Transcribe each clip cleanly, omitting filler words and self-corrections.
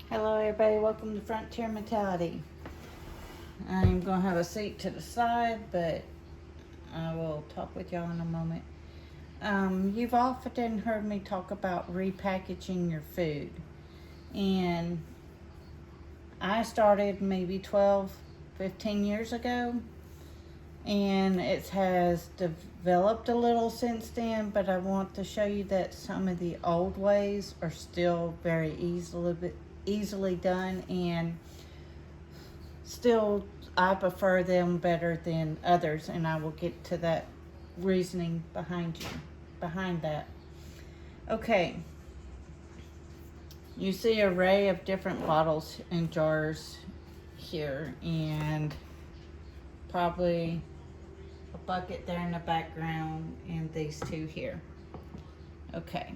Hello everybody, welcome to Frontier Mentality. I'm going to have a seat to the side, but I will talk with y'all in a moment. You've often heard me talk about repackaging your food. And I started maybe 12, 15 years ago. And it has developed a little since then, but I want to show you that some of the old ways are still very easily done, and still I prefer them better than others, and I will get to that reasoning behind that. Okay, you see an array of different bottles and jars here, and probably a bucket there in the background, and these two here. Okay,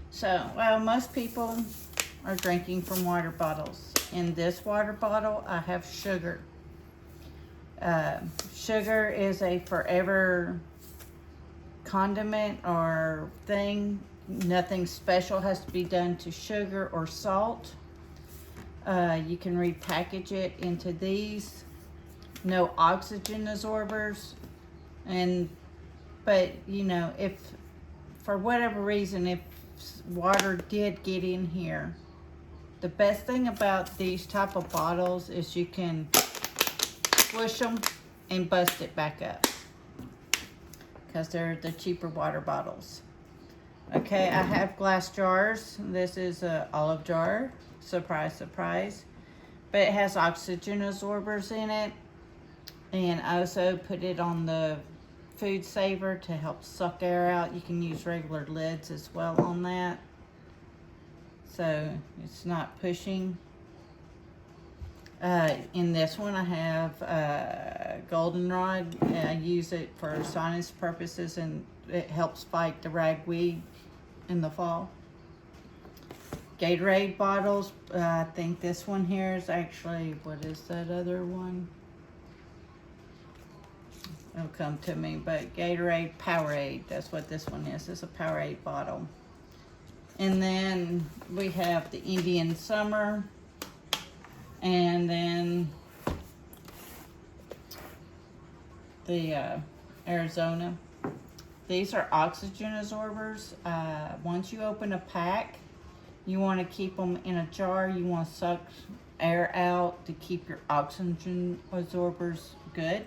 so most people are drinking from water bottles. In this water bottle, I have sugar. Sugar is a forever condiment or thing. Nothing special has to be done to sugar or salt. You can repackage it into these. No oxygen absorbers. But you know, if for whatever reason, if water did get in here, the best thing about these type of bottles is you can push them and bust it back up, because they're the cheaper water bottles. Okay, I have glass jars. This is an olive jar. Surprise, surprise. But it has oxygen absorbers in it. And I also put it on the food saver to help suck air out. You can use regular lids as well on that, so it's not pushing. In this one I have goldenrod. I use it for sinus purposes, and it helps fight the ragweed in the fall. Gatorade bottles. I think this one here is actually, what is that other one? It'll come to me, but Gatorade Powerade, that's what this one is. It's a Powerade bottle. And then we have the Indian Summer, and then the Arizona. These are oxygen absorbers. Once you open a pack, you want to keep them in a jar. You want to suck air out to keep your oxygen absorbers good.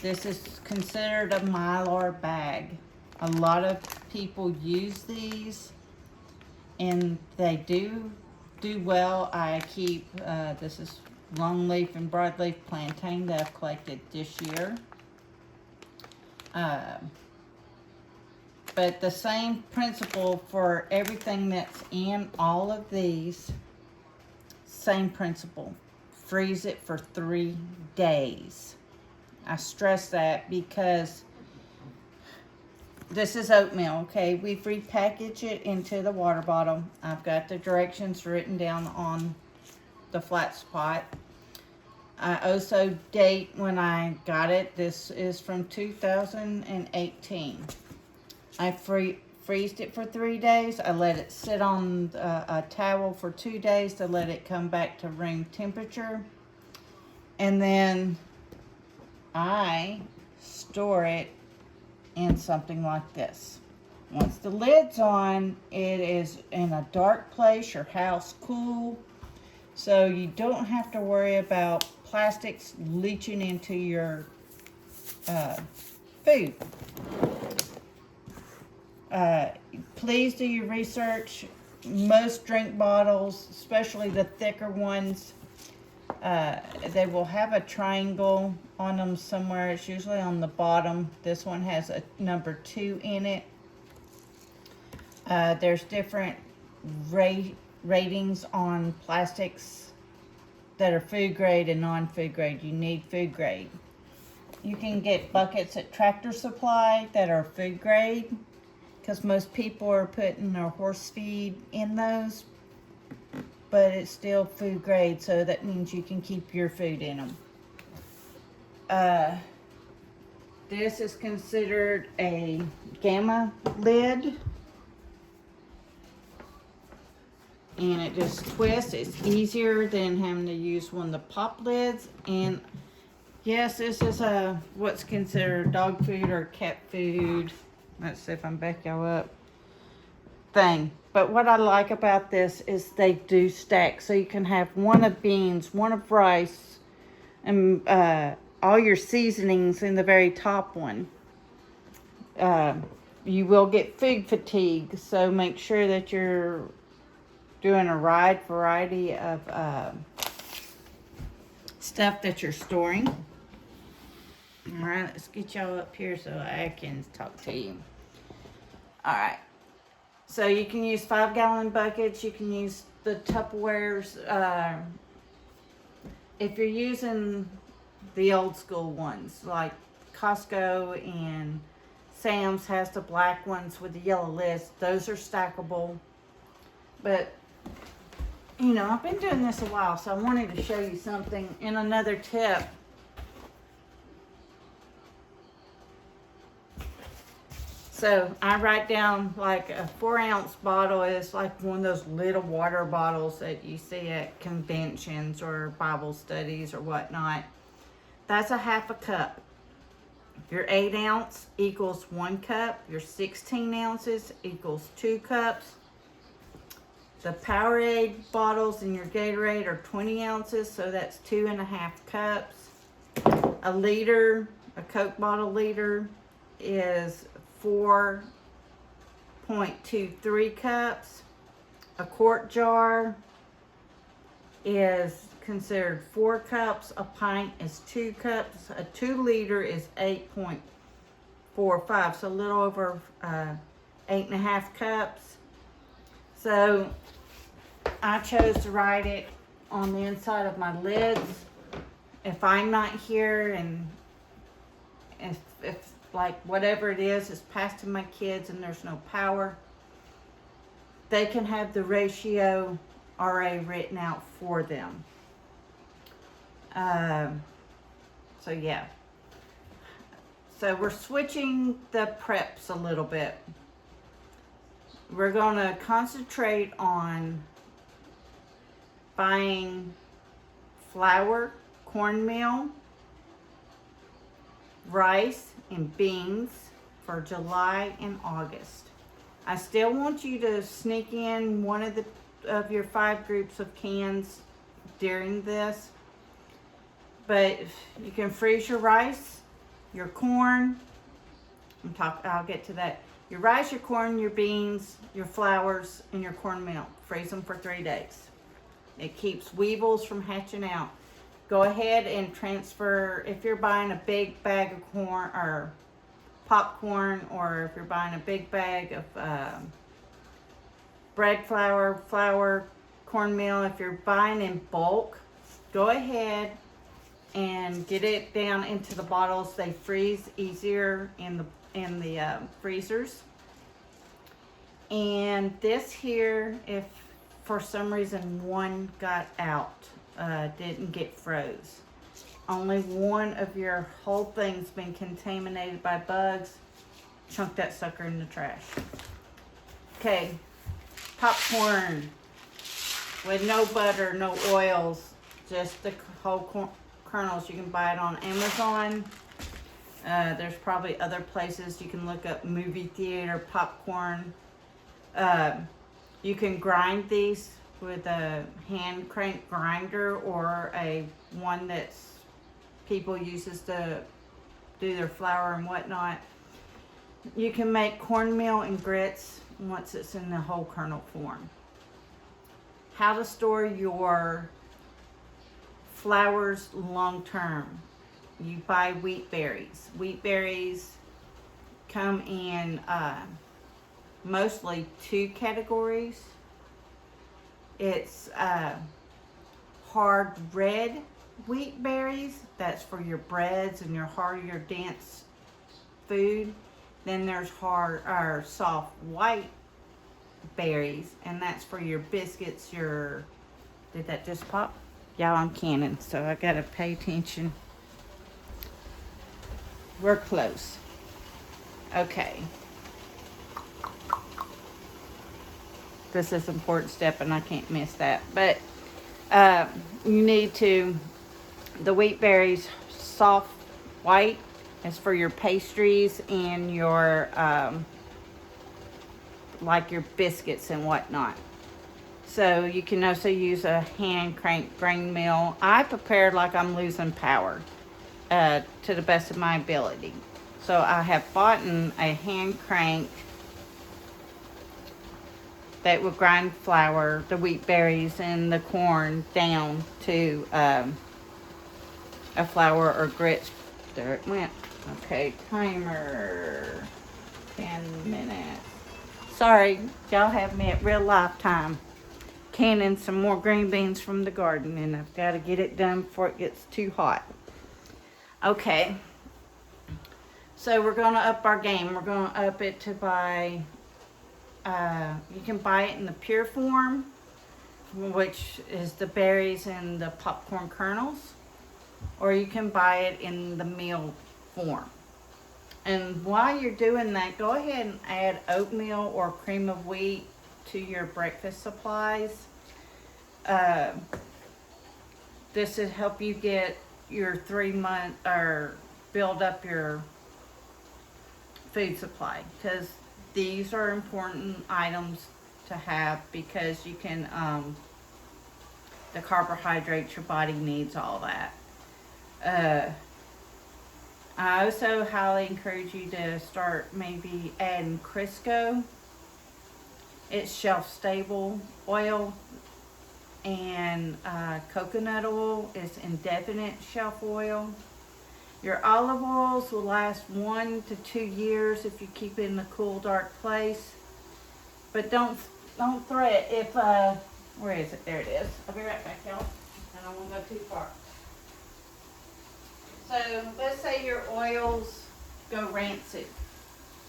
This is considered a Mylar bag. A lot of people use these, and they do well. I keep, this is longleaf and broadleaf plantain that I've collected this year. But the same principle for everything that's in all of these, same principle. Freeze it for 3 days. I stress that because this is oatmeal, okay? We've repackaged it into the water bottle. I've got the directions written down on the flat spot. I also date when I got it. This is from 2018. I freezed it for 3 days. I let it sit on a towel for 2 days to let it come back to room temperature. And then I store it in something like this. Once the lid's on, it is in a dark place, your house cool, so you don't have to worry about plastics leaching into your food. Please do your research. Most drink bottles, especially the thicker ones, they will have a triangle on them somewhere. It's usually on the bottom. This one has a number 2 in it. There's different ratings on plastics that are food grade and non-food grade. You need food grade. You can get buckets at Tractor Supply that are food grade, because most people are putting their horse feed in those, but it's still food grade, so that means you can keep your food in them. This is considered a gamma lid. and it just twists. It's easier than having to use one of the pop lids. And yes, this is a what's considered dog food or cat food. Let's see if I can back y'all up. Thing. But what I like about this is they do stack. So you can have one of beans, one of rice, and all your seasonings in the very top one. You will get food fatigue, so make sure that you're doing a wide variety of stuff that you're storing. All right, let's get y'all up here so I can talk to you. All right, so you can use 5-gallon buckets. You can use the Tupperwares. If you're using the old school ones, like Costco and Sam's has the black ones with the yellow lids, those are stackable. But you know, I've been doing this a while, so I wanted to show you something. And another tip, so I write down like a 4-ounce bottle is like one of those little water bottles that you see at conventions or Bible studies or whatnot. That's a half a cup. Your 8-ounce equals 1 cup. Your 16 ounces equals 2 cups. The Powerade bottles in your Gatorade are 20 ounces, so that's 2.5 cups. A liter, a Coke bottle liter, is 4.23 cups. A quart jar is considered 4 cups. A pint is 2 cups. A 2 liter is 8.45, so a little over 8.5 cups. So I chose to write it on the inside of my lids. If I'm not here and if like whatever it is passed to my kids and there's no power, they can have the ratio RA written out for them. So yeah. So we're switching the preps a little bit. We're going to concentrate on buying flour, cornmeal, rice, and beans for July and August. I still want you to sneak in one of your 5 groups of cans during this, but you can freeze your rice, your corn. I'll get to that. Your rice, your corn, your beans, your flours, and your cornmeal. Freeze them for 3 days. It keeps weevils from hatching out. Go ahead and transfer, if you're buying a big bag of corn or popcorn, or if you're buying a big bag of bread flour, cornmeal, if you're buying in bulk, go ahead and get it down into the bottles. They freeze easier in the freezers. And this here, if for some reason one got out, didn't get froze, only one of your whole thing's been contaminated by bugs, chunk that sucker in the trash. Okay, popcorn with no butter, no oils, just the whole kernels. You can buy it on Amazon. There's probably other places you can look up movie theater popcorn. You can grind these with a hand crank grinder or a one that's people uses to do their flour and whatnot. You can make cornmeal and grits once it's in the whole kernel form. How to store your flours long term. You buy wheat berries. Wheat berries come in mostly 2 categories. It's hard red wheat berries. That's for your breads and your heartier, dense food. Then there's hard or soft white berries, and that's for your biscuits. Did that just pop? Y'all, I'm canning, so I gotta pay attention. We're close. Okay. this is an important step and I can't miss that. But you need to, the wheat berries, soft white is for your pastries and your, like your biscuits and whatnot. So you can also use a hand crank grain mill. I prepare like I'm losing power to the best of my ability. So I have bought a hand crank that will grind flour, the wheat berries, and the corn down to a flour or grits. There it went. Okay, timer, 10 minutes. Sorry, y'all have me at real life time. Canning some more green beans from the garden, and I've got to get it done before it gets too hot. Okay, so we're going to up our game. We're going to up it to buy, you can buy it in the pure form, which is the berries and the popcorn kernels, or you can buy it in the meal form. And while you're doing that, go ahead and add oatmeal or cream of wheat to your breakfast supplies. This will help you get your 3-month, or build up your food supply, because these are important items to have, because you can, the carbohydrates your body needs, all that. I also highly encourage you to start maybe adding Crisco. It's shelf-stable oil, and coconut oil is indefinite shelf oil. Your olive oils will last 1 to 2 years if you keep it in a cool, dark place. But don't throw it if, where is it? There it is. I'll be right back, y'all. I don't want to go too far. So let's say your oils go rancid.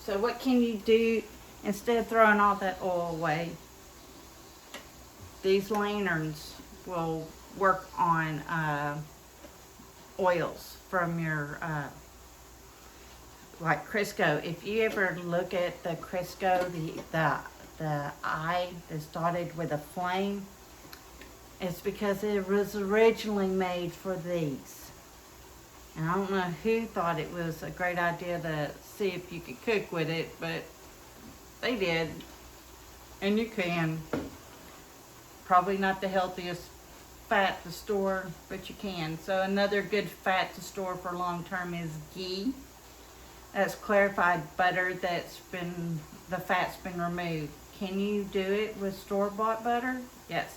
So what can you do instead of throwing all that oil away? These lanterns will work on oils from your, like Crisco. If you ever look at the Crisco, the eye that's dotted with a flame, it's because it was originally made for these. And I don't know who thought it was a great idea to see if you could cook with it, but they did. And you can. Probably not the healthiest fat to store, but you can. So another good fat to store for long term is ghee. That's clarified butter that's been, the fat's been removed. Can you do it with store-bought butter? Yes.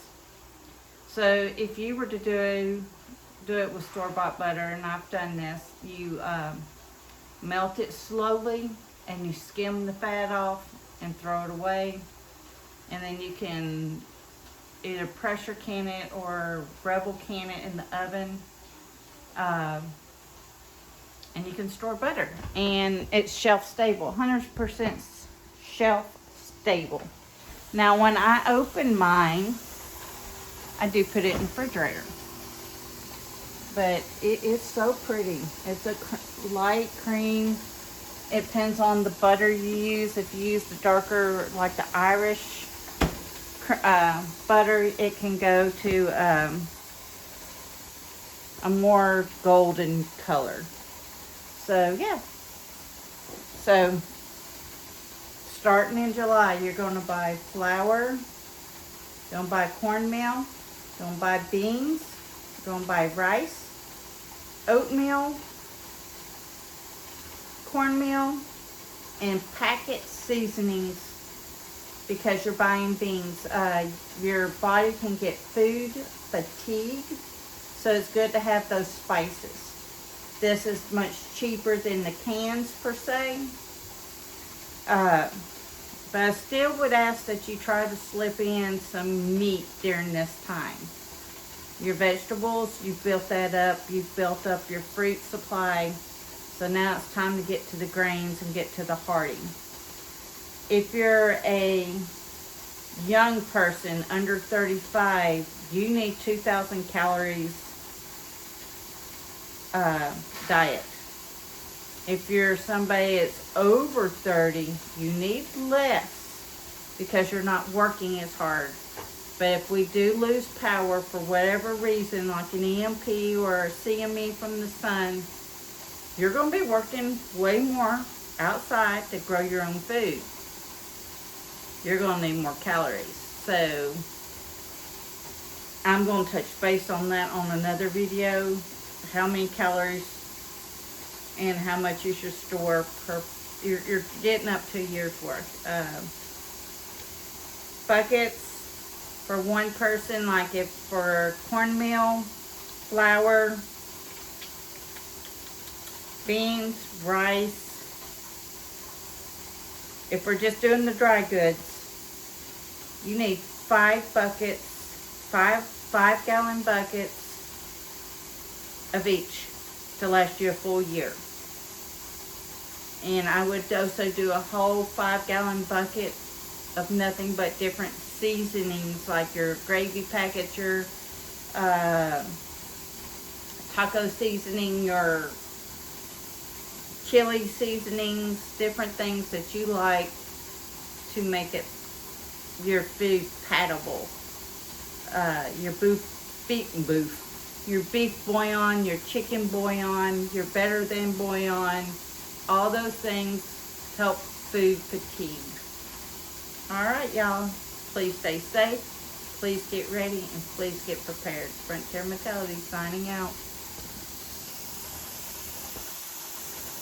So if you were to do it with store-bought butter, and I've done this, you melt it slowly and you skim the fat off and throw it away, and then you can either pressure can it or Rebel can it in the oven, and you can store butter, and it's shelf stable, 100% shelf stable. Now when I open mine, I do put it in the refrigerator. But it is so pretty. It's a light cream. It depends on the butter you use. If you use the darker, like the Irish butter, it can go to a more golden color. So yeah. So starting in July, you're going to buy flour, you're going to buy cornmeal, you're going to buy beans, you're going to buy rice, oatmeal, cornmeal, and packet seasonings, because you're buying beans. Your body can get food fatigue, so it's good to have those spices. This is much cheaper than the cans per se, but I still would ask that you try to slip in some meat during this time. Your vegetables, you've built that up. You've built up your fruit supply. So now it's time to get to the grains and get to the hearty. If you're a young person under 35, you need 2,000 calories diet. If you're somebody that's over 30, you need less. because you're not working as hard. But if we do lose power for whatever reason, like an EMP or a CME from the sun, you're going to be working way more outside to grow your own food. You're going to need more calories. So I'm going to touch base on that on another video, how many calories and how much you should store per, you're getting up to a year's worth. Buckets for one person, like if for cornmeal, flour, beans, rice. If we're just doing the dry goods, you need 5 buckets, five gallon buckets of each to last you a full year. And I would also do a whole 5-gallon bucket of nothing but different seasonings, like your gravy packet, your taco seasoning, your chili seasonings, different things that you like to make it your food palatable. Your beef bouillon, your chicken bouillon, your better than bouillon, all those things help food fatigue. Alright, y'all, please stay safe, please get ready, and please get prepared. Front Terra Mentality signing out.